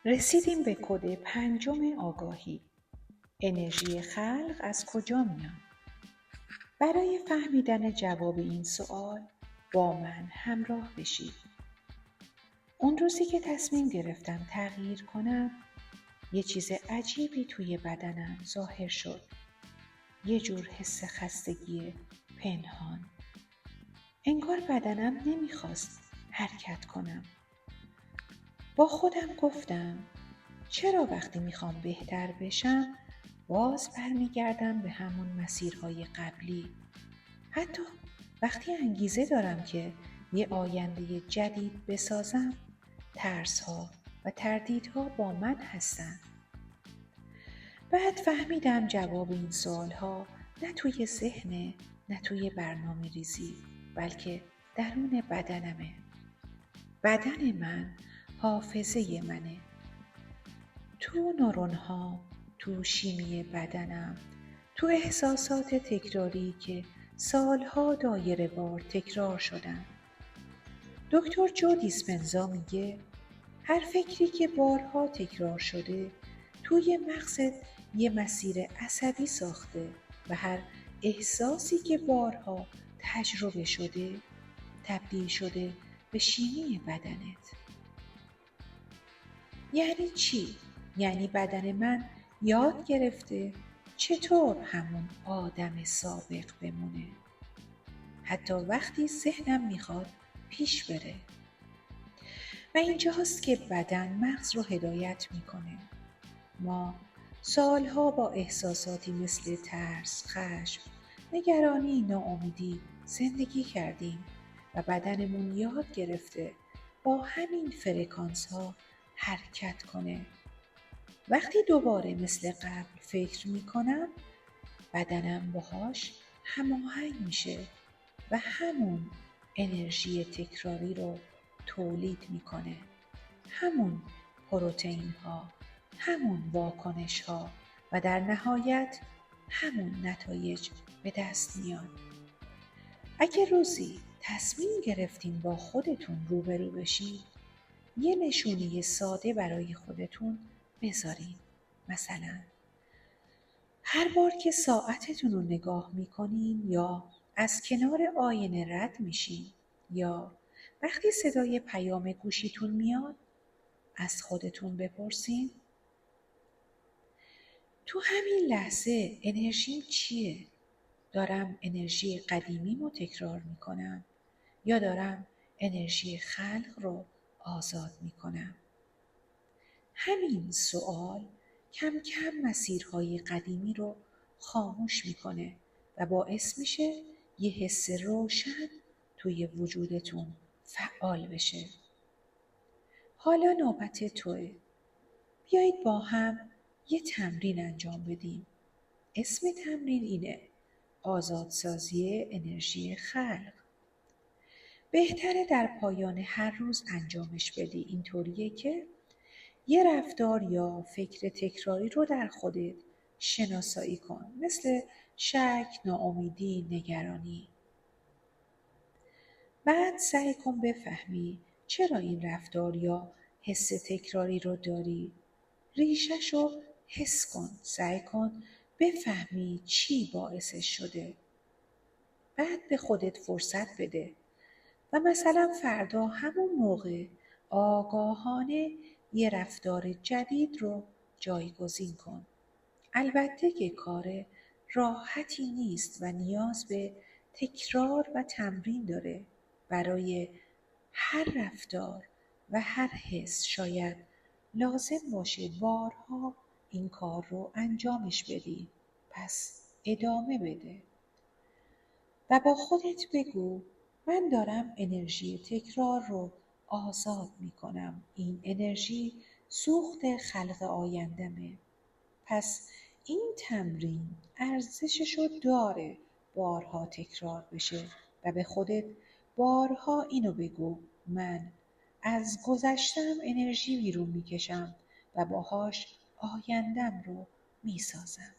رسیدیم به کد 5 آگاهی. انرژی خلق از کجا میاد؟ برای فهمیدن جواب این سوال با من همراه بشید. اون روزی که تصمیم گرفتم تغییر کنم، یه چیز عجیبی توی بدنم ظاهر شد. یه جور حس خستگی پنهان. انگار بدنم نمیخواست حرکت کنم. با خودم گفتم چرا وقتی میخوام بهتر بشم باز برمیگردم به همون مسیرهای قبلی؟ حتی وقتی انگیزه دارم که یه آینده جدید بسازم، ترس‌ها و تردیدها با من هستن. بعد فهمیدم جواب این سوالها نه توی ذهنه، نه توی برنامه ریزی، بلکه درون بدنمه. بدن من حافظه منه. تو نورون‌ها، تو شیمی بدنم، تو احساسات تکراری که سالها دایره‌وار تکرار شدن. دکتر جو دیسپنزا میگه هر فکری که بارها تکرار شده توی مغزت یه مسیر عصبی ساخته و هر احساسی که بارها تجربه شده تبدیل شده به شیمی بدنت. یعنی چی؟ یعنی بدن من یاد گرفته چطور همون آدم سابق بمونه، حتی وقتی ذهنم میخواد پیش بره. و اینجاست که بدن مغز رو هدایت میکنه. ما سالها با احساساتی مثل ترس، خشم، نگرانی، ناامیدی زندگی کردیم و بدنمون یاد گرفته با همین فرکانس ها حرکت کنه. وقتی دوباره مثل قبل فکر میکنم بدنم باهاش هماهنگ میشه و همون انرژی تکراری رو تولید میکنه. همون پروتئین ها، همون واکنش ها و در نهایت همون نتایج به دست میاد. اگه روزی تصمیم گرفتین با خودتون روبرو بشین، یه نشونه ساده برای خودتون بذارین. مثلا هر بار که ساعتتون رو نگاه میکنین یا از کنار آینه رد میشین یا وقتی صدای پیام گوشیتون میاد، از خودتون بپرسین تو همین لحظه انرژیم چیه؟ دارم انرژی قدیمیمو تکرار میکنم یا دارم انرژی خلق رو آزاد میکنم؟ همین سوال کم کم مسیرهای قدیمی رو خاموش میکنه و باعث میشه یه حس روشن توی وجودتون فعال بشه. حالا نوبت توئه. بیایید با هم یه تمرین انجام بدیم. اسم تمرین اینه: آزادسازی انرژی خلق. بهتره در پایان هر روز انجامش بدی. اینطوریه که یه رفتار یا فکر تکراری رو در خودت شناسایی کن، مثل شک، ناامیدی، نگرانی. بعد سعی کن بفهمی چرا این رفتار یا حس تکراری رو داری. ریشش رو حس کن. سعی کن بفهمی چی باعثش شده. بعد به خودت فرصت بده و مثلا فردا همون موقع آگاهانه یه رفتار جدید رو جایگزین کن. البته که کار راحتی نیست و نیاز به تکرار و تمرین داره. برای هر رفتار و هر حس شاید لازم باشه بارها این کار رو انجامش بدی. پس ادامه بده و با خودت بگو من دارم انرژی تکرار رو آزاد می کنم. این انرژی سوخت خلق آیندمه. پس این تمرین ارزششو داره بارها تکرار بشه و به خودت بارها اینو بگو من از گذشتم انرژی بیرون میکشم و باهاش آیندم رو میسازم.